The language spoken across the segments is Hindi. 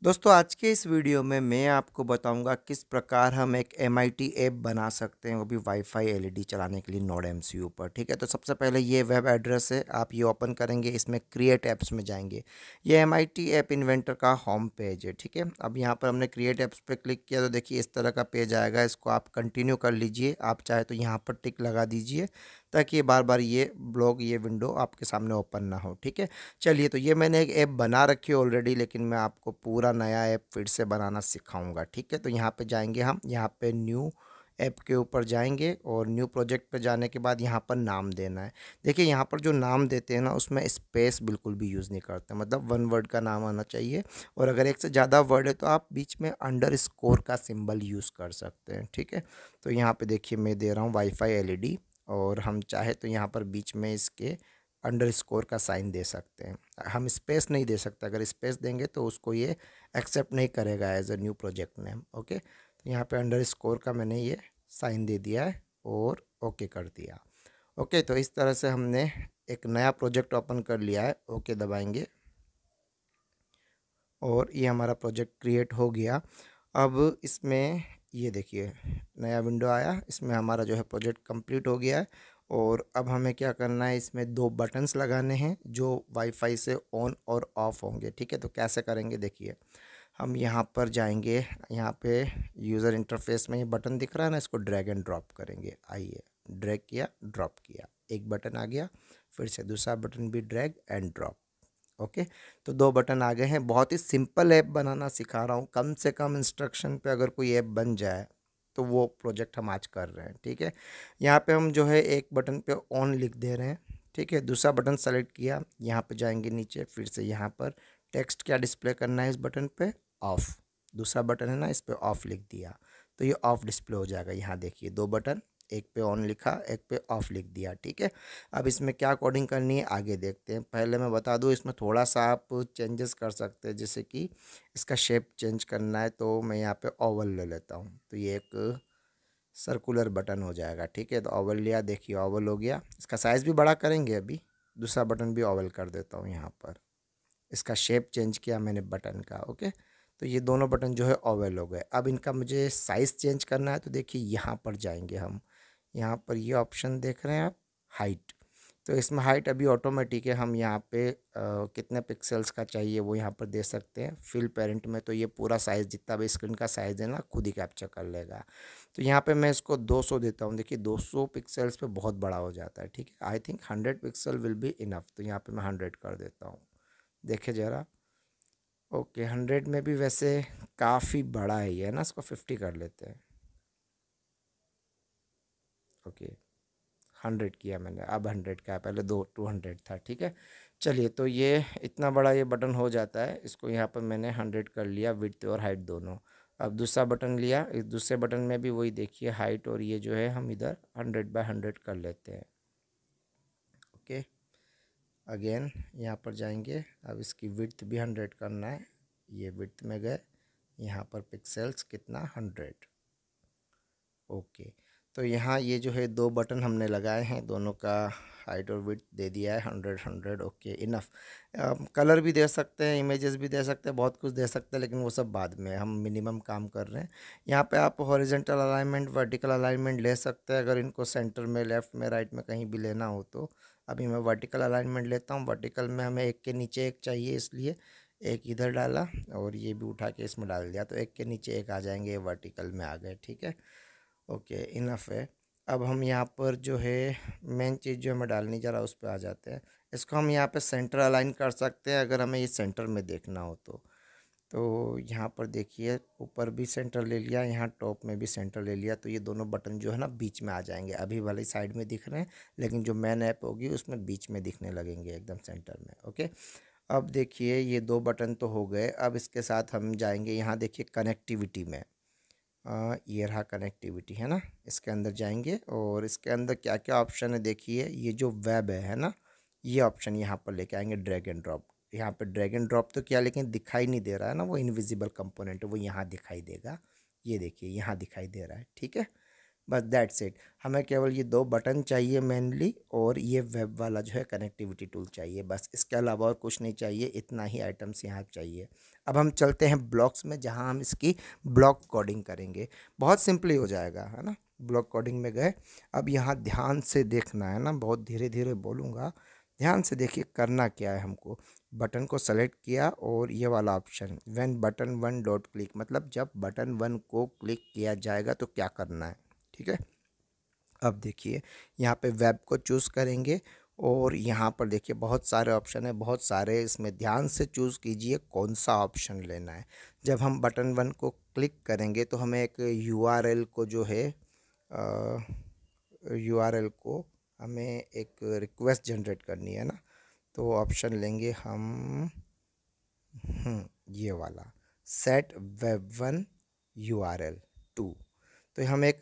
दोस्तों आज के इस वीडियो में मैं आपको बताऊंगा किस प्रकार हम एक MIT ऐप बना सकते हैं, वो भी वाईफाई एलईडी चलाने के लिए नोड एमसीयू पर। ठीक है, तो सबसे पहले ये वेब एड्रेस है, आप ये ओपन करेंगे, इसमें क्रिएट ऐप्स में जाएंगे। ये MIT ऐप इन्वेंटर का होम पेज है। ठीक है, अब यहाँ पर हमने क्रिएट ऐप्स पे क्लिक किया तो देखिए इस तरह का पेज आएगा। इसको आप कंटिन्यू कर लीजिए, आप चाहे तो यहाँ पर टिक लगा दीजिए ताकि ये बार बार ये ब्लॉग ये विंडो आपके सामने ओपन ना हो। ठीक है, चलिए, तो ये मैंने एक ऐप बना रखी है ऑलरेडी, लेकिन मैं आपको पूरा नया ऐप फिर से बनाना सिखाऊंगा। ठीक है, तो यहाँ पे जाएंगे, हम यहाँ पे न्यू ऐप के ऊपर जाएंगे और न्यू प्रोजेक्ट पे जाने के बाद यहाँ पर नाम देना है। देखिए यहाँ पर जो नाम देते हैं ना, उसमें स्पेस बिल्कुल भी यूज़ नहीं करते, मतलब वन वर्ड का नाम आना चाहिए। और अगर एक से ज़्यादा वर्ड है तो आप बीच में अंडर स्कोर का सिंबल यूज़ कर सकते हैं। ठीक है, तो यहाँ पे देखिए मैं दे रहा हूँ वाईफाई एलईडी, और हम चाहे तो यहाँ पर बीच में इसके अंडर स्कोर का साइन दे सकते हैं। हम स्पेस नहीं दे सकते, अगर स्पेस देंगे तो उसको ये एक्सेप्ट नहीं करेगा as a new project name. Okay, तो यहाँ पे अंडर स्कोर का मैंने ये साइन दे दिया है और ओके कर दिया। ओके, तो इस तरह से हमने एक नया प्रोजेक्ट ओपन कर लिया है। ओके दबाएंगे और ये हमारा प्रोजेक्ट क्रिएट हो गया। अब इसमें ये देखिए नया विंडो आया, इसमें हमारा जो है प्रोजेक्ट कंप्लीट हो गया है। और अब हमें क्या करना है, इसमें दो बटन्स लगाने हैं जो वाईफाई से ऑन और ऑफ होंगे। ठीक है, तो कैसे करेंगे देखिए, हम यहाँ पर जाएंगे, यहाँ पे यूज़र इंटरफेस में ये बटन दिख रहा है ना, इसको ड्रैग एंड ड्रॉप करेंगे। आइए, ड्रैग किया, ड्रॉप किया, एक बटन आ गया, फिर से दूसरा बटन भी ड्रैग एंड ड्रॉप। ओके, तो दो बटन आ गए हैं। बहुत ही सिंपल ऐप बनाना सिखा रहा हूँ, कम से कम इंस्ट्रक्शन पे अगर कोई ऐप बन जाए तो वो प्रोजेक्ट हम आज कर रहे हैं। ठीक है, यहाँ पे हम जो है एक बटन पे ऑन लिख दे रहे हैं। ठीक है, दूसरा बटन सेलेक्ट किया, यहाँ पे जाएंगे नीचे, फिर से यहाँ पर टेक्स्ट क्या डिस्प्ले करना है इस बटन पे, ऑफ। दूसरा बटन है ना, इस पर ऑफ लिख दिया तो ये ऑफ डिस्प्ले हो जाएगा। यहाँ देखिए दो बटन, एक पे ऑन लिखा, एक पे ऑफ लिख दिया। ठीक है, अब इसमें क्या कोडिंग करनी है आगे देखते हैं। पहले मैं बता दूं, इसमें थोड़ा सा आप चेंजेस कर सकते हैं, जैसे कि इसका शेप चेंज करना है तो मैं यहाँ पे ओवल ले लेता हूँ, तो ये एक सर्कुलर बटन हो जाएगा। ठीक है, तो ओवल लिया, देखिए ओवल हो गया। इसका साइज़ भी बड़ा करेंगे, अभी दूसरा बटन भी ओवल कर देता हूँ। यहाँ पर इसका शेप चेंज किया मैंने बटन का। ओके, तो ये दोनों बटन जो है ओवल हो गए। अब इनका मुझे साइज़ चेंज करना है, तो देखिए यहाँ पर जाएंगे हम, यहाँ पर ये ऑप्शन देख रहे हैं आप, हाइट। तो इसमें हाइट अभी ऑटोमेटिक है, हम यहाँ पे कितने पिक्सल्स का चाहिए वो यहाँ पर दे सकते हैं। फिल पेरेंट में तो ये पूरा साइज़ जितना भी स्क्रीन का साइज़ है ना, खुद ही कैप्चर कर लेगा। तो यहाँ पे मैं इसको 200 देता हूँ। देखिए 200 पिक्सल्स पे बहुत बड़ा हो जाता है। ठीक है, I think 100 pixel will be enough, तो यहाँ पे मैं 100 कर देता हूँ। देखिए ज़रा, ओके 100 में भी वैसे काफ़ी बड़ा है ये, है ना, इसको 50 कर लेते हैं। ओके, 100 किया मैंने, अब 100 का है, पहले 200 था। ठीक है, चलिए, तो ये इतना बड़ा ये बटन हो जाता है, इसको यहाँ पर मैंने 100 कर लिया, विड्थ और हाइट दोनों। अब दूसरा बटन लिया, इस दूसरे बटन में भी वही देखिए हाइट और ये जो है हम इधर 100/100 कर लेते हैं। ओके, अगेन यहाँ पर जाएंगे, अब इसकी विड्थ भी 100 करना है, ये विड्थ में गए, यहाँ पर पिक्सल्स कितना, 100। ओके, तो यहाँ ये जो है दो बटन हमने लगाए हैं, दोनों का हाइट और विड्थ दे दिया है, 100 ओके इनफ। कलर भी दे सकते हैं, इमेजेस भी दे सकते हैं, बहुत कुछ दे सकते हैं, लेकिन वो सब बाद में, हम मिनिमम काम कर रहे हैं। यहाँ पे आप हॉरिजेंटल अलाइनमेंट, वर्टिकल अलाइनमेंट ले सकते हैं, अगर इनको सेंटर में, लेफ्ट में, राइट में कहीं भी लेना हो तो। अभी मैं वर्टिकल अलाइनमेंट लेता हूँ, वर्टिकल में हमें एक के नीचे एक चाहिए, इसलिए एक इधर डाला और ये भी उठा के इसमें डाल दिया, तो एक के नीचे एक आ जाएंगे, ये वर्टिकल में आ गए। ठीक है, ओके इनफ है। अब हम यहाँ पर जो है मेन चीज़ जो हमें डालनी जा रहा है उस पे आ जाते हैं। इसको हम यहाँ पे सेंटर अलाइन कर सकते हैं, अगर हमें ये सेंटर में देखना हो तो यहाँ पर देखिए ऊपर भी सेंटर ले लिया, यहाँ टॉप में भी सेंटर ले लिया, तो ये दोनों बटन जो है ना बीच में आ जाएंगे। अभी वाली साइड में दिख रहे हैं, लेकिन जो मेन ऐप होगी उसमें बीच में दिखने लगेंगे, एकदम सेंटर में। ओके, अब देखिए ये दो बटन तो हो गए। अब इसके साथ हम जाएंगे, यहाँ देखिए कनेक्टिविटी में, ये रहा कनेक्टिविटी, है ना, इसके अंदर जाएंगे और इसके अंदर क्या क्या ऑप्शन है देखिए, ये जो वेब है ना, ये ऑप्शन यहाँ पर लेके आएंगे, ड्रैग एंड ड्रॉप। यहाँ पे ड्रैग एंड ड्रॉप तो किया, लेकिन दिखाई नहीं दे रहा है ना, वो इनविजिबल कंपोनेंट है, वो यहाँ दिखाई देगा। ये देखिए यहाँ दिखाई दे रहा है। ठीक है, बस दैट्स इट। हमें केवल ये दो बटन चाहिए मेनली, और ये वेब वाला जो है कनेक्टिविटी टूल चाहिए, बस इसके अलावा और कुछ नहीं चाहिए। इतना ही आइटम्स यहाँ चाहिए। अब हम चलते हैं ब्लॉक्स में, जहाँ हम इसकी ब्लॉक कोडिंग करेंगे। बहुत सिंपली हो जाएगा, है ना। ब्लॉक कोडिंग में गए। अब यहाँ ध्यान से देखना है ना, बहुत धीरे धीरे बोलूँगा, ध्यान से देखिए करना क्या है हमको। बटन को सेलेक्ट किया और ये वाला option when button one dot click, मतलब जब बटन वन को क्लिक किया जाएगा तो क्या करना है, ठीक है। अब देखिए यहाँ पे वेब को चूज़ करेंगे, और यहाँ पर देखिए बहुत सारे ऑप्शन है, बहुत सारे, इसमें ध्यान से चूज़ कीजिए कौन सा ऑप्शन लेना है। जब हम बटन वन को क्लिक करेंगे तो हमें एक यूआरएल को जो है यूआरएल को हमें एक रिक्वेस्ट जनरेट करनी है ना। तो ऑप्शन लेंगे हम ये वाला set web one URL two. तो हम एक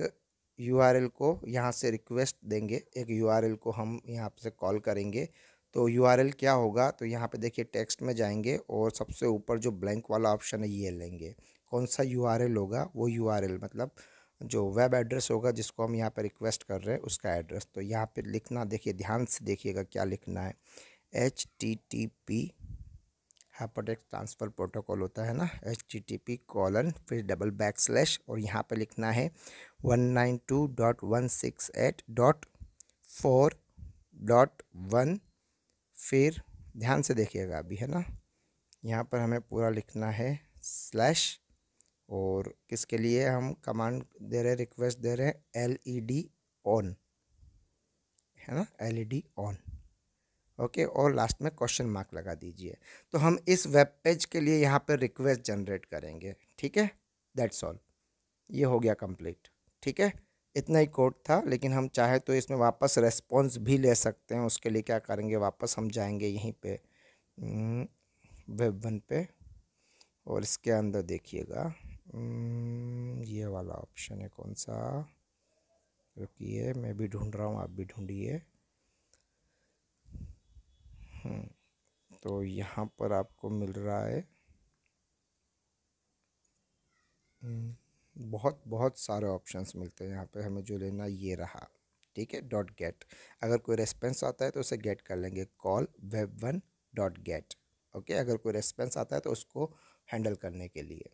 यूआरएल को यहाँ से रिक्वेस्ट देंगे, एक यूआरएल को हम यहाँ से कॉल करेंगे। तो यूआरएल क्या होगा, तो यहाँ पे देखिए टेक्स्ट में जाएंगे और सबसे ऊपर जो ब्लैंक वाला ऑप्शन है ये लेंगे। कौन सा यूआरएल होगा, वो यूआरएल मतलब जो वेब एड्रेस होगा जिसको हम यहाँ पे रिक्वेस्ट कर रहे हैं उसका एड्रेस। तो यहाँ पे लिखना, देखिए ध्यान से देखिएगा क्या लिखना है। HTTP हाइपरटेक्स्ट ट्रांसफ़र प्रोटोकॉल होता है ना, HTTP: फिर डबल बैक स्लैश, और यहाँ पे लिखना है 192.168.4.1। फिर ध्यान से देखिएगा अभी, है ना, यहाँ पर हमें पूरा लिखना है स्लैश। और किसके लिए हम कमांड दे रहे हैं, रिक्वेस्ट दे रहे हैं, LED ऑन, है ना, LED ऑन। ओके, और लास्ट में क्वेश्चन मार्क लगा दीजिए। तो हम इस वेब पेज के लिए यहाँ पर रिक्वेस्ट जनरेट करेंगे, ठीक है। दैट्स ऑल, ये हो गया कंप्लीट, ठीक है। इतना ही कोड था, लेकिन हम चाहे तो इसमें वापस रेस्पॉन्स भी ले सकते हैं। उसके लिए क्या करेंगे, वापस हम जाएंगे यहीं पे वेब वन पे, और इसके अंदर देखिएगा ये वाला ऑप्शन है, कौन सा, रुकिए मैं भी ढूंढ रहा हूँ, आप भी ढूंढिए। तो यहाँ पर आपको मिल रहा है बहुत बहुत सारे ऑप्शंस मिलते हैं यहाँ पे। हमें जो लेना ये रहा, ठीक है, डॉट गेट। अगर कोई रेस्पॉन्स आता है तो उसे गेट कर लेंगे, call web one dot gate. Okay, अगर कोई रेस्पॉन्स आता है तो उसको हैंडल करने के लिए।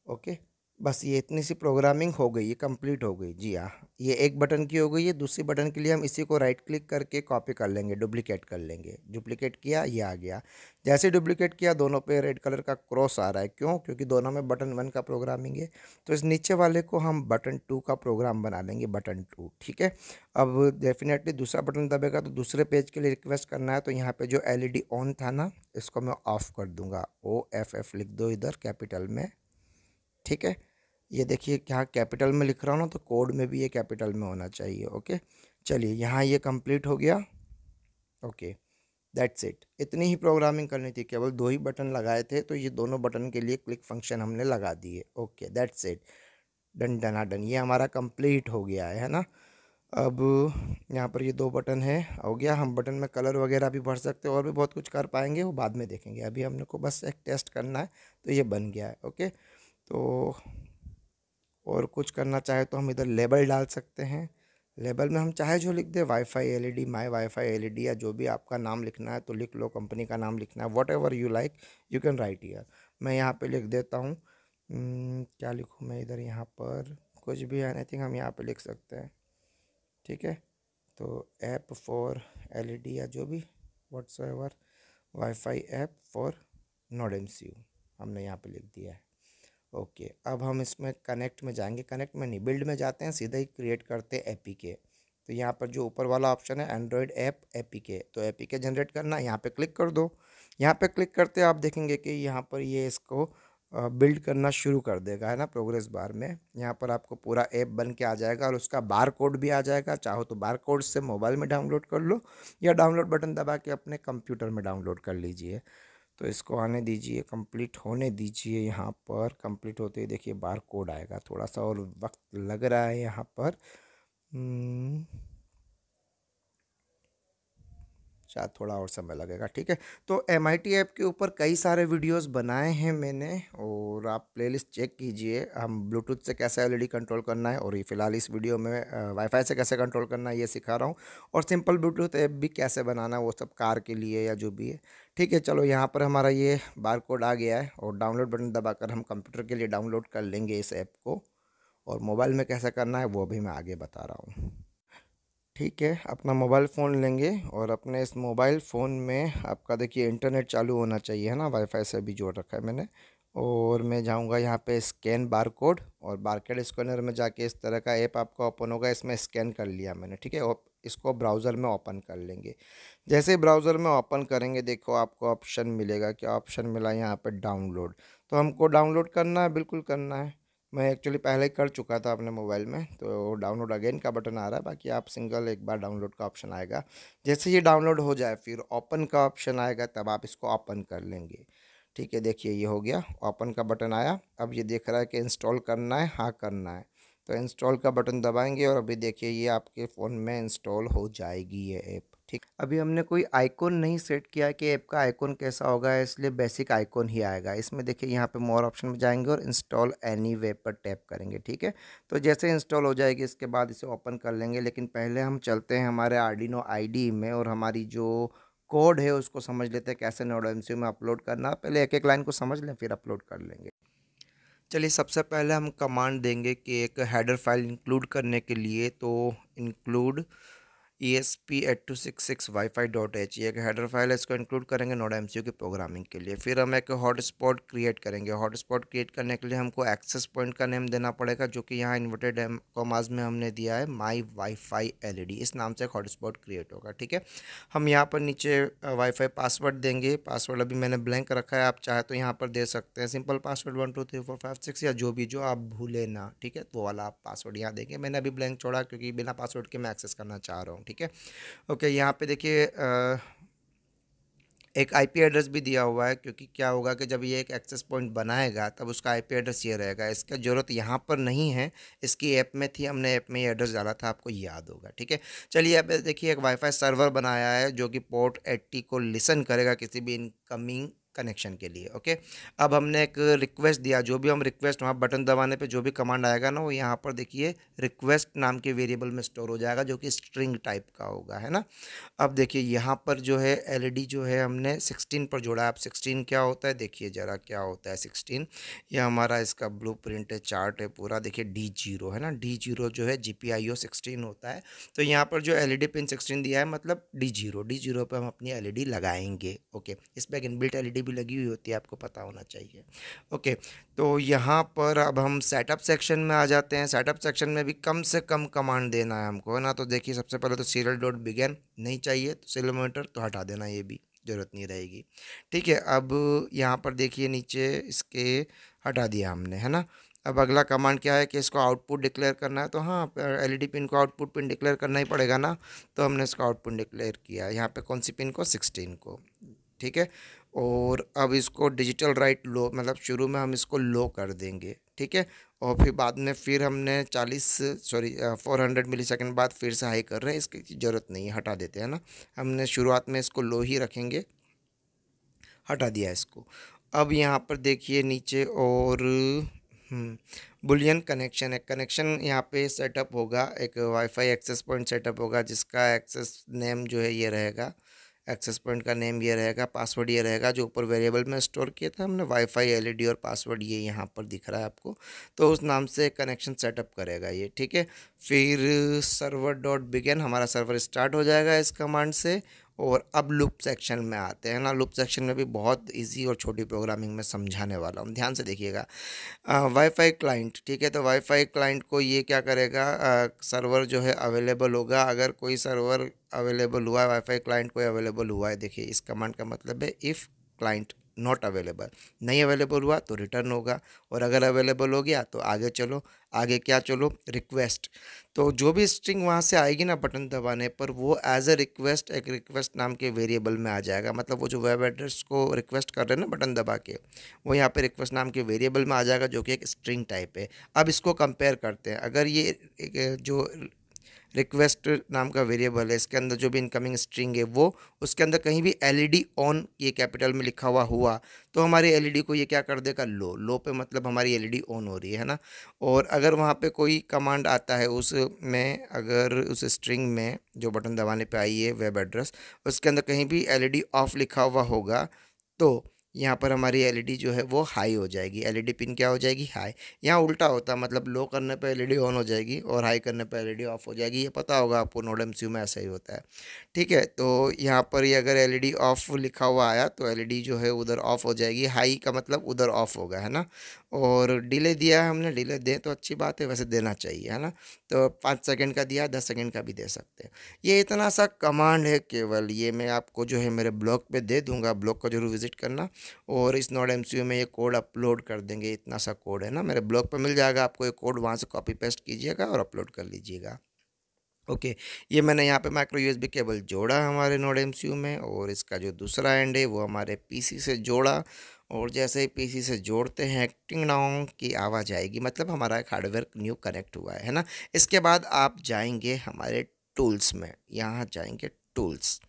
ओके, बस ये इतनी सी प्रोग्रामिंग हो गई, ये कंप्लीट हो गई जी। हाँ, ये एक बटन की हो गई है। दूसरी बटन के लिए हम इसी को राइट क्लिक करके कॉपी कर लेंगे, डुप्लीकेट कर लेंगे। डुप्लीकेट किया, ये आ गया। जैसे डुप्लीकेट किया, दोनों पे रेड कलर का क्रॉस आ रहा है, क्यों, क्योंकि दोनों में बटन वन का प्रोग्रामिंग है। तो इस नीचे वाले को हम बटन टू का प्रोग्राम बना लेंगे, बटन टू, ठीक है। अब डेफिनेटली दूसरा बटन दबेगा तो दूसरे पेज के लिए रिक्वेस्ट करना है। तो यहाँ पर जो LED ऑन था ना, इसको मैं ऑफ कर दूँगा, OFF लिख दो इधर कैपिटल में, ठीक है। ये देखिए क्या कैपिटल में लिख रहा हूँ ना, तो कोड में भी ये कैपिटल में होना चाहिए। ओके, चलिए यहाँ ये कंप्लीट हो गया। Okay, that's it. इतनी ही प्रोग्रामिंग करनी थी, केवल दो ही बटन लगाए थे, तो ये दोनों बटन के लिए क्लिक फंक्शन हमने लगा दिए। Okay, that's it, done done done, ये हमारा कंप्लीट हो गया है ना। अब यहाँ पर ये दो बटन है, हो गया। हम बटन में कलर वगैरह भी भर सकते हैं, और भी बहुत कुछ कर पाएंगे, वो बाद में देखेंगे। अभी हमने को बस एक टेस्ट करना है, तो ये बन गया है। ओके, तो और कुछ करना चाहे तो हम इधर लेबल डाल सकते हैं। लेबल में हम चाहे जो लिख दे, wifi LED, my wifi LED, या जो भी आपका नाम लिखना है तो लिख लो, कंपनी का नाम लिखना है, what ever you like you can write year. मैं यहाँ पे लिख देता हूँ, क्या लिखूँ मैं इधर, यहाँ पर कुछ भी एनीथिंग हम यहाँ पे लिख सकते हैं, ठीक है। तो ऐप फॉर LED या जो भी whatsoever, WiFi app for node MCU हमने यहाँ पे लिख दिया है। ओके, अब हम इसमें कनेक्ट में जाएंगे, कनेक्ट में नहीं, बिल्ड में जाते हैं, सीधा ही क्रिएट करते हैं APK। तो यहाँ पर जो ऊपर वाला ऑप्शन है एंड्रॉयड ऐप APK, तो APK जनरेट करना, यहाँ पे क्लिक कर दो। यहाँ पे क्लिक करते आप देखेंगे कि यहाँ पर ये इसको बिल्ड करना शुरू कर देगा, है ना। प्रोग्रेस बार में यहाँ पर आपको पूरा ऐप बन के आ जाएगा, और उसका बार कोड भी आ जाएगा। चाहो तो बार कोड से मोबाइल में डाउनलोड कर लो, या डाउनलोड बटन दबा के अपने कंप्यूटर में डाउनलोड कर लीजिए। तो इसको आने दीजिए, कंप्लीट होने दीजिए। यहाँ पर कंप्लीट होते ही देखिए बार कोड आएगा, थोड़ा सा और वक्त लग रहा है यहाँ पर। शायद थोड़ा और समय लगेगा। ठीक है, तो MIT ऐप के ऊपर कई सारे वीडियोस बनाए हैं मैंने, और आप प्लेलिस्ट चेक कीजिए। हम ब्लूटूथ से कैसे LED कंट्रोल करना है, और ये फ़िलहाल इस वीडियो में वाईफाई से कैसे कंट्रोल करना है ये सिखा रहा हूँ, और सिंपल ब्लूटूथ ऐप भी कैसे बनाना है, वो सब कार के लिए या जो भी है। ठीक है, चलो यहाँ पर हमारा ये बार कोड आ गया है, और डाउनलोड बटन दबाकर हम कंप्यूटर के लिए डाउनलोड कर लेंगे इस ऐप को, और मोबाइल में कैसे करना है वो भी मैं आगे बता रहा हूँ। ठीक है, अपना मोबाइल फ़ोन लेंगे, और अपने इस मोबाइल फ़ोन में आपका देखिए इंटरनेट चालू होना चाहिए, है ना, वाईफाई से भी जोड़ रखा है मैंने। और मैं जाऊंगा यहाँ पे स्कैन बार कोड, और बारकोड स्कैनर में जाके इस तरह का ऐप आपका ओपन होगा, इसमें स्कैन कर लिया मैंने। ठीक है, और इसको ब्राउज़र में ओपन कर लेंगे। जैसे ही ब्राउज़र में ओपन करेंगे, देखो आपको ऑप्शन मिलेगा, क्या ऑप्शन मिला यहाँ पे, डाउनलोड। तो हमको डाउनलोड करना है, बिल्कुल करना है। मैं एक्चुअली पहले कर चुका था अपने मोबाइल में, तो डाउनलोड अगेन का बटन आ रहा है, बाकी आप सिंगल एक बार डाउनलोड का ऑप्शन आएगा। जैसे ये डाउनलोड हो जाए, फिर ओपन का ऑप्शन आएगा, तब आप इसको ओपन कर लेंगे। ठीक है, देखिए ये हो गया, ओपन का बटन आया। अब ये देख रहा है कि इंस्टॉल करना है, हाँ करना है, तो इंस्टॉल का बटन दबाएंगे, और अभी देखिए ये आपके फ़ोन में इंस्टॉल हो जाएगी ये ऐप। ठीक, अभी हमने कोई आइकॉन नहीं सेट किया है कि ऐप का आइकॉन कैसा होगा, इसलिए बेसिक आइकॉन ही आएगा। इसमें देखिए यहाँ पे मोर ऑप्शन में जाएंगे और इंस्टॉल एनी वेब पर टैप करेंगे। ठीक है, तो जैसे इंस्टॉल हो जाएगी, इसके बाद इसे ओपन कर लेंगे। लेकिन पहले हम चलते हैं हमारे आर्डिनो IDE में, और हमारी जो कोड है उसको समझ लेते हैं कैसे नोड MCU में अपलोड करना। पहले एक एक लाइन को समझ लें, फिर अपलोड कर लेंगे। चलिए, सबसे पहले हम कमांड देंगे कि एक हेडर फाइल इंक्लूड करने के लिए, तो इंक्लूड ESP8266 wifi.h, ये एक हेडर फाइल है, इसको इंक्लूड करेंगे नोड MCU की प्रोग्रामिंग के लिए। फिर हम एक हॉटस्पॉट क्रिएट करेंगे। हॉटस्पॉट क्रिएट करने के लिए हमको एक्सेस पॉइंट का नेम देना पड़ेगा, जो कि यहाँ इन्वर्टेड कॉमास में हमने दिया है माई वाईफाई LED। इस नाम से एक हॉटस्पॉट क्रिएट होगा। ठीक है, हम यहाँ पर नीचे वाईफाई पासवर्ड देंगे। पासवर्ड अभी मैंने ब्लैंक रखा है, आप चाहे तो यहाँ पर दे सकते हैं सिंपल पासवर्ड 1 2 3 4 5 6, या जो भी जो आप भूले ना। ठीक है, वो वाला आप पासवर्ड यहाँ देंगे। मैंने अभी ब्लैंक छोड़ा क्योंकि बिना पासवर्ड के मैं एक्सेस करना चाह रहा हूँ। ठीक है, ओके, यहाँ पे देखिए एक IP एड्रेस भी दिया हुआ है, क्योंकि क्या होगा कि जब ये एक एक्सेस पॉइंट बनाएगा तब उसका IP एड्रेस ये रहेगा। इसका ज़रूरत यहाँ पर नहीं है, इसकी ऐप में थी, हमने ऐप में ये एड्रेस डाला था, आपको याद होगा। ठीक है, चलिए अब देखिए एक वाईफाई सर्वर बनाया है जो कि पोर्ट 80 को लिसन करेगा किसी भी इनकमिंग कनेक्शन के लिए। ओके, अब हमने एक रिक्वेस्ट दिया, जो भी हम रिक्वेस्ट, वहाँ बटन दबाने पे जो भी कमांड आएगा ना, वो यहाँ पर देखिए रिक्वेस्ट नाम के वेरिएबल में स्टोर हो जाएगा, जो कि स्ट्रिंग टाइप का होगा, है ना। अब देखिए यहाँ पर जो है LED जो है हमने 16 पर जोड़ा है। अब 16 क्या होता है, देखिए ज़रा क्या होता है 16। ये हमारा इसका ब्लूप्रिंट है, चार्ट है पूरा। देखिए D0 है ना, D0 जो है GPIO 16 होता है। तो यहाँ पर जो LED पिन 16 दिया है, मतलब D0 पर हम अपनी LED लगाएंगे। ओके, इस पर इनबिल्ट LED भी लगी हुई होती है, आपको पता होना चाहिए। ओके, तो यहाँ पर अब हम सेटअप सेक्शन में आ जाते हैं। सेटअप सेक्शन में भी कम से कम कमांड देना है हमको, है ना। तो देखिए सबसे पहले तो serial डॉट बिगन नहीं चाहिए, तो सीरियल मॉनिटर तो हटा देना, ये भी ज़रूरत नहीं रहेगी। ठीक है, अब यहाँ पर देखिए नीचे इसके हटा दिया हमने, है ना। अब अगला कमांड क्या है कि इसको आउटपुट डिक्लेयर करना है, तो हाँ LED पिन को आउटपुट पिन डिक्लेयर करना ही पड़ेगा ना। तो हमने इसको आउटपुट डिक्लेयर किया यहाँ पे, कौन सी पिन को, 16 को। ठीक है, और अब इसको डिजिटल राइट लो, मतलब शुरू में हम इसको लो कर देंगे। ठीक है, और फिर बाद में फिर हमने 400 मिलीसेकंड बाद फिर से हाई कर रहे हैं, इसकी ज़रूरत नहीं है, हटा देते हैं ना। हमने शुरुआत में इसको लो ही रखेंगे, हटा दिया इसको। अब यहाँ पर देखिए नीचे, और बुलियन कनेक्शन है, कनेक्शन यहाँ पे सेटअप होगा, एक वाईफाई एक्सेस पॉइंट सेटअप होगा, जिसका एक्सेस नेम जो है ये रहेगा, एक्सेस पॉइंट का नेम ये रहेगा, पासवर्ड ये रहेगा, जो ऊपर वेरिएबल में स्टोर किया था हमने वाईफाई LED, और पासवर्ड ये यहाँ पर दिख रहा है आपको। तो उस नाम से कनेक्शन सेटअप करेगा ये। ठीक है, फिर सर्वर डॉट बिगिन, हमारा सर्वर स्टार्ट हो जाएगा इस कमांड से। और अब लूप सेक्शन में आते हैं ना। लूप सेक्शन में भी बहुत इजी और छोटी प्रोग्रामिंग में समझाने वाला हूँ, ध्यान से देखिएगा। वाईफाई क्लाइंट, ठीक है, तो वाईफाई क्लाइंट को ये क्या करेगा, सर्वर जो है अवेलेबल होगा। अगर कोई सर्वर अवेलेबल हुआ है, वाईफाई क्लाइंट कोई अवेलेबल हुआ है, देखिए इस कमांड का मतलब है इफ़ क्लाइंट नॉट अवेलेबल, नहीं अवेलेबल हुआ तो रिटर्न होगा, और अगर अवेलेबल हो गया तो आगे चलो। आगे क्या चलो, रिक्वेस्ट। तो जो भी स्ट्रिंग वहाँ से आएगी ना बटन दबाने पर, वो एज ए रिक्वेस्ट एक रिक्वेस्ट नाम के वेरिएबल में आ जाएगा। मतलब वो जो वेब एड्रेस को रिक्वेस्ट कर रहे हैं ना बटन दबा के, वो यहाँ पे रिक्वेस्ट नाम के वेरिएबल में आ जाएगा, जो कि एक स्ट्रिंग टाइप है। अब इसको कंपेयर करते हैं। अगर ये जो रिक्वेस्ट नाम का वेरिएबल है, इसके अंदर जो भी इनकमिंग स्ट्रिंग है वो, उसके अंदर कहीं भी एलईडी ऑन ये कैपिटल में लिखा हुआ तो हमारी एलईडी को ये क्या कर देगा, लो। लो पे मतलब हमारी एलईडी ऑन हो रही है ना। और अगर वहाँ पे कोई कमांड आता है उसमें, अगर उस स्ट्रिंग में जो बटन दबाने पे आई है वेब एड्रेस, उसके अंदर कहीं भी एलईडी ऑफ लिखा हुआ होगा तो यहाँ पर हमारी एलईडी जो है वो हाई हो जाएगी, एलईडी पिन क्या हो जाएगी, हाई। यहाँ उल्टा होता है, मतलब लो करने पे एलईडी ऑन हो जाएगी और हाई करने पे एलईडी ऑफ हो जाएगी। ये पता होगा आपको, नोड एमसीयू में ऐसा ही होता है। ठीक है, तो यहाँ पर ये अगर एलईडी ऑफ लिखा हुआ आया तो एलईडी जो है उधर ऑफ हो जाएगी, हाई का मतलब उधर ऑफ होगा, है ना। और डिले दिया है हमने, डिले दें तो अच्छी बात है, वैसे देना चाहिए, है ना। तो 5 सेकंड का दिया, 10 सेकंड का भी दे सकते हैं। ये इतना सा कमांड है केवल, ये मैं आपको जो है मेरे ब्लॉग पे दे दूंगा, ब्लॉग को जरूर विजिट करना। और इस नोड एमसीयू में ये कोड अपलोड कर देंगे, इतना सा कोड है ना, मेरे ब्लॉग पे मिल जाएगा आपको ये कोड, वहाँ से कॉपी पेस्ट कीजिएगा और अपलोड कर लीजिएगा। ओके, ये मैंने यहाँ पे माइक्रो यूएसबी केबल जोड़ा हमारे नोड एमसीयू में, और इसका जो दूसरा एंड है वो हमारे पीसी से जोड़ा। और जैसे ही पीसी से जोड़ते हैं टिंग डोंग की आवाज़ आएगी, मतलब हमारा एक हार्डवेयर न्यू कनेक्ट हुआ है ना। इसके बाद आप जाएंगे हमारे टूल्स में, यहाँ जाएंगे टूल्स।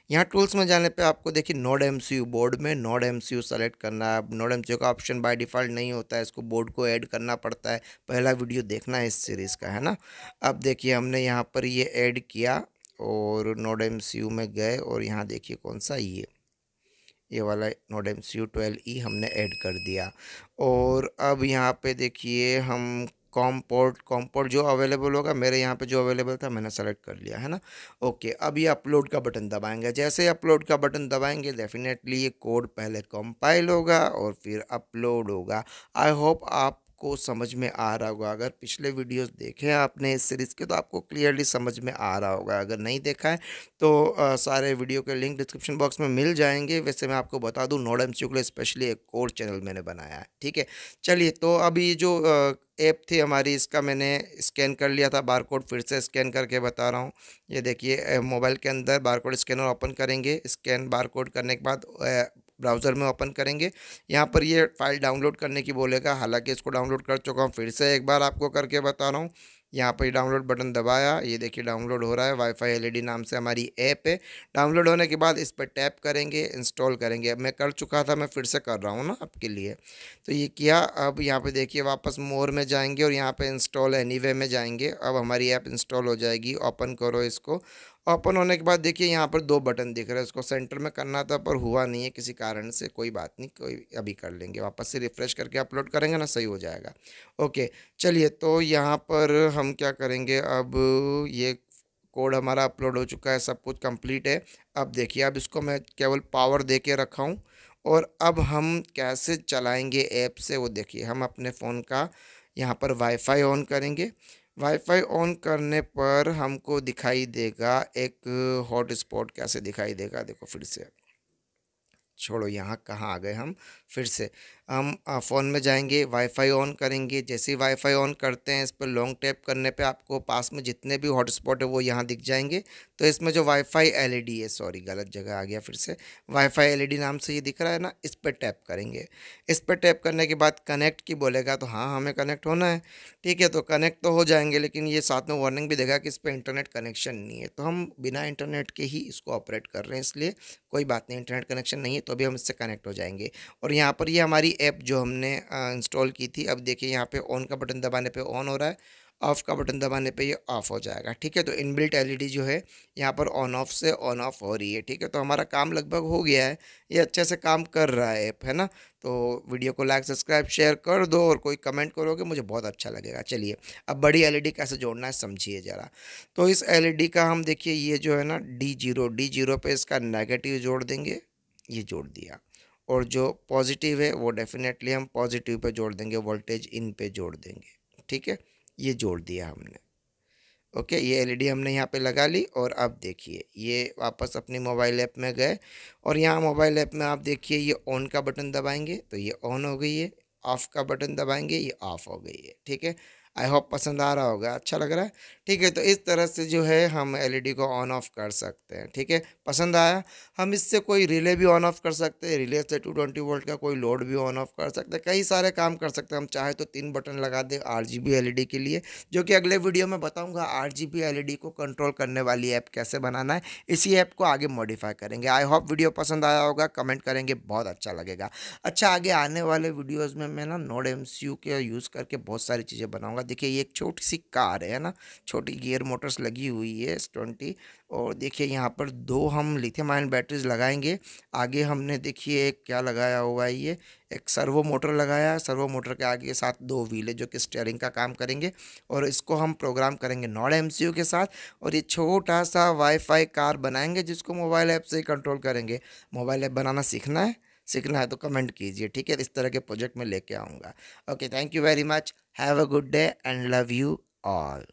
यहाँ टूल्स में जाने पे आपको देखिए नोड एमसीयू, बोर्ड में नोड एमसीयू सेलेक्ट करना है। नोड एमसीयू का ऑप्शन बाय डिफ़ॉल्ट नहीं होता है, इसको बोर्ड को ऐड करना पड़ता है। पहला वीडियो देखना है इस सीरीज़ का, है ना। अब देखिए हमने यहाँ पर ये ऐड किया और नोड एमसीयू में गए और यहाँ देखिए कौन सा, ये वाला नोड एमसीयू 12E हमने ऐड कर दिया। और अब यहाँ पे देखिए हम कॉम पोर्ट जो अवेलेबल होगा, मेरे यहाँ पे जो अवेलेबल था मैंने सेलेक्ट कर लिया, है ना। ओके, अब ये अपलोड का बटन दबाएंगे। जैसे अपलोड का बटन दबाएंगे डेफिनेटली ये कोड पहले कंपाइल होगा और फिर अपलोड होगा। आई होप आपको समझ में आ रहा होगा। अगर पिछले वीडियोस देखे हैं आपने इस सीरीज़ के तो आपको क्लियरली समझ में आ रहा होगा। अगर नहीं देखा है तो सारे वीडियो के लिंक डिस्क्रिप्शन बॉक्स में मिल जाएंगे। वैसे मैं आपको बता दूं, नोड एमसीयू के लिए स्पेशली एक और चैनल मैंने बनाया है, ठीक है। चलिए, तो अभी जो ऐप थी हमारी, इसका मैंने स्कैन कर लिया था बारकोड, फिर से स्कैन करके बता रहा हूँ। ये देखिए मोबाइल के अंदर बारकोड स्कैनर ओपन करेंगे, स्कैन बारकोड करने के बाद ब्राउज़र में ओपन करेंगे। यहाँ पर ये फाइल डाउनलोड करने की बोलेगा, हालांकि इसको डाउनलोड कर चुका हूँ, फिर से एक बार आपको करके बता रहा हूँ। यहाँ पर डाउनलोड बटन दबाया, ये देखिए डाउनलोड हो रहा है। वाईफाई एलईडी नाम से हमारी ऐप है। डाउनलोड होने के बाद इस पर टैप करेंगे, इंस्टॉल करेंगे। अब मैं कर चुका था, मैं फिर से कर रहा हूँ ना आपके लिए। तो ये किया। अब यहाँ पे देखिए वापस मोर में जाएंगे और यहाँ पे इंस्टॉल एनीवे में जाएंगे। अब हमारी ऐप इंस्टॉल हो जाएगी। ओपन करो इसको। ओपन होने के बाद देखिए यहाँ पर 2 बटन दिख रहे हैं, इसको सेंटर में करना था पर हुआ नहीं है किसी कारण से, कोई बात नहीं, कोई अभी कर लेंगे। वापस से रिफ़्रेश करके अपलोड करेंगे ना, सही हो जाएगा। ओके, चलिए, तो यहाँ पर हम क्या करेंगे, अब ये कोड हमारा अपलोड हो चुका है, सब कुछ कंप्लीट है। अब देखिए, अब इसको मैं केवल पावर दे के रखा हूँ। और अब हम कैसे चलाएंगे ऐप से वो देखिए, हम अपने फ़ोन का यहाँ पर वाईफाई ऑन करेंगे। वाईफाई ऑन करने पर हमको दिखाई देगा एक हॉटस्पॉट, कैसे दिखाई देगा देखो फिर से। छोड़ो, यहाँ कहाँ आ गए हम, फिर से हम फ़ोन में जाएंगे, वाईफाई ऑन करेंगे। जैसे ही वाईफाई ऑन करते हैं, इस पर लॉन्ग टैप करने पे आपको पास में जितने भी हॉटस्पॉट है वो यहाँ दिख जाएंगे। तो इसमें जो वाईफाई एलईडी है, सॉरी गलत जगह आ गया फिर से, वाईफाई एलईडी नाम से ये दिख रहा है ना, इस पर टैप करेंगे। इस पर टैप करने के बाद कनेक्ट की बोलेगा, तो हाँ हमें कनेक्ट होना है, ठीक है। तो कनेक्ट तो हो जाएंगे, लेकिन ये साथ में वार्निंग भी देगा कि इस पर इंटरनेट कनेक्शन नहीं है। तो हम बिना इंटरनेट के ही इसको ऑपरेट कर रहे हैं, इसलिए कोई बात नहीं, इंटरनेट कनेक्शन नहीं है तो भी हम इससे कनेक्ट हो जाएंगे। और यहाँ पर ये हमारी ऐप जो हमने इंस्टॉल की थी, अब देखिए यहाँ पे ऑन का बटन दबाने पे ऑन हो रहा है, ऑफ़ का बटन दबाने पे ये ऑफ़ हो जाएगा, ठीक है। तो इनबिल्ट एलईडी जो है यहाँ पर ऑन ऑफ से ऑन ऑफ हो रही है, ठीक है। तो हमारा काम लगभग हो गया है, ये अच्छे से काम कर रहा है ऐप, है ना। तो वीडियो को लाइक सब्सक्राइब शेयर कर दो और कोई कमेंट करोगे मुझे बहुत अच्छा लगेगा। चलिए, अब बड़ी एलईडी कैसे जोड़ना है समझिए ज़रा। तो इस एलईडी का हम देखिए, ये जो है ना D0 पे इसका नेगेटिव जोड़ देंगे, ये जोड़ दिया। और जो पॉजिटिव है वो डेफिनेटली हम पॉजिटिव पे जोड़ देंगे, वोल्टेज इन पे जोड़ देंगे, ठीक है। ये जोड़ दिया हमने। ओके, ये एलईडी हमने यहाँ पे लगा ली। और अब देखिए, ये वापस अपनी मोबाइल ऐप में गए और यहाँ मोबाइल ऐप में आप देखिए ये ऑन का बटन दबाएंगे तो ये ऑन हो गई है, ऑफ़ का बटन दबाएंगे ये ऑफ़ हो गई है, ठीक है। आई होप पसंद आ रहा होगा, अच्छा लग रहा है। ठीक है, तो इस तरह से जो है हम एलईडी को ऑन ऑफ कर सकते हैं। ठीक है, पसंद आया। हम इससे कोई रिले भी ऑन ऑफ कर सकते हैं, रिले से 220 वोल्ट का कोई लोड भी ऑन ऑफ कर सकते हैं, कई सारे काम कर सकते हैं। हम चाहे तो 3 बटन लगा दें RGB एलईडी के लिए, जो कि अगले वीडियो में बताऊंगा RGB एलईडी को कंट्रोल करने वाली ऐप कैसे बनाना है। इसी ऐप को आगे मॉडिफाई करेंगे। आई होप वीडियो पसंद आया होगा, कमेंट करेंगे, बहुत अच्छा लगेगा। अच्छा, आगे आने वाले वीडियोज़ में मैं ना नोड MCU के यूज़ करके बहुत सारी चीज़ें बनाऊंगा। देखिए, ये एक छोटी सी कार है ना, छोटी गियर मोटर्स लगी हुई है S20, और देखिए यहाँ पर 2 हम लिथियम आयन बैटरीज लगाएंगे। आगे हमने देखिए एक क्या लगाया हुआ है, ये एक सर्वो मोटर लगाया है। सर्वो मोटर के आगे के साथ 2 व्हील है जो कि स्टीयरिंग का काम करेंगे, और इसको हम प्रोग्राम करेंगे नोड MCU के साथ। और ये छोटा सा वाईफाई कार बनाएंगे जिसको मोबाइल ऐप से ही कंट्रोल करेंगे। मोबाइल ऐप बनाना सीखना है तो कमेंट कीजिए। ठीक है, इस तरह के प्रोजेक्ट में लेके आऊँगा। Okay, thank you very much, have a good day and love you all.